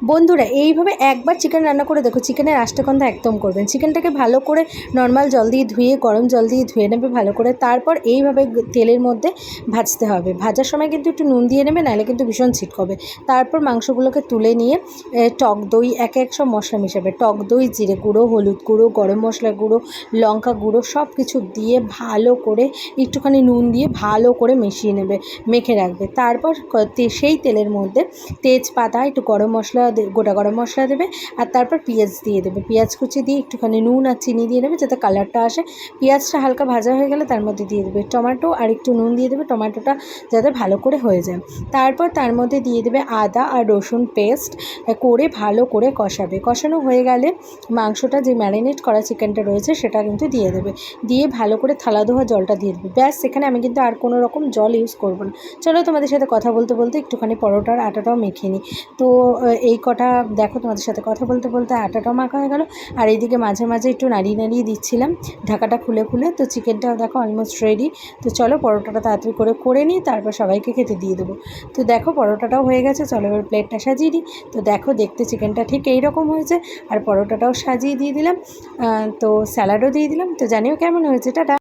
বন্ধুরা এইভাবে একবার চিকেন রান্না করে দেখো, চিকেনের আষ্টে গন্ধ একদম করবেন। চিকেনটাকে ভালো করে নর্মাল জল দিয়ে ধুয়ে, গরম জল দিয়ে ধুয়ে নেবে ভালো করে। তারপর এইভাবে তেলের মধ্যে ভাজতে হবে। ভাজার সময় কিন্তু একটু নুন দিয়ে নেবে, নাহলে কিন্তু ভীষণ ছিটকবে। তারপর মাংসগুলোকে তুলে নিয়ে টক দই, একে এক সব মশলা মেশাবে। টক দই, জিরে গুঁড়ো, হলুদ গুঁড়ো, গরম মশলা গুঁড়ো, লঙ্কা গুঁড়ো সব কিছু দিয়ে ভালো করে একটুখানি নুন দিয়ে ভালো করে মিশিয়ে নেবে, মেখে রাখবে। তারপর সেই তেলের মধ্যে তেজপাতা, একটু গরম মশলা, গোটা গরম মশলা দেবে। আর তারপর পেঁয়াজ দিয়ে দেবে। পেঁয়াজ কুচি দিয়ে একটুখানি নুন আর চিনি দিয়ে নেবে, যাতে কালারটা আসে। পেঁয়াজটা হালকা ভাজা হয়ে গেলে তার মধ্যে দিয়ে দেবে টমেটো আর একটু নুন দিয়ে দেবে, টমেটোটা যাতে ভালো করে হয়ে যায়। তারপর তার মধ্যে দিয়ে দেবে আদা আর রসুন পেস্ট করে ভালো করে কষাবে। কষানো হয়ে গেলে মাংসটা, যে ম্যারিনেট করা চিকেনটা রয়েছে সেটা কিন্তু দিয়ে দেবে। দিয়ে ভালো করে থালা ধোয়া জলটা দিয়ে দেবে। ব্যাস, সেখানে আমি কিন্তু আর কোনো রকম জল ইউজ করবো না। চলো তোমাদের সাথে কথা বলতে বলতে একটুখানি পরোটার আটাটাও মেখে নিই। তো এই কটা দেখো, তোমাদের সাথে কথা বলতে বলতে আটাটাও মাখা হয়ে গেল। আর এইদিকে মাঝে মাঝে একটু নাড়িয়ে নাড়িয়ে দিচ্ছিলাম ঢাকাটা খুলে খুলে। তো চিকেনটাও দেখো অলমোস্ট রেডি। তো চলো পরোটাটা তাড়াতাড়ি করে নিই, তারপর সবাইকে খেতে দিয়ে দেবো। তো দেখো পরোটাটাও হয়ে গেছে, চলো এবার প্লেটটা সাজিয়ে দিই। তো দেখো দেখতে চিকেনটা ঠিক এই রকম হয়েছে। আর পরোটাটাও সাজিয়ে দিয়ে দিলাম, তো স্যালাডও দিয়ে দিলাম। তো জানিও কেমন হয়েছে। টাটা।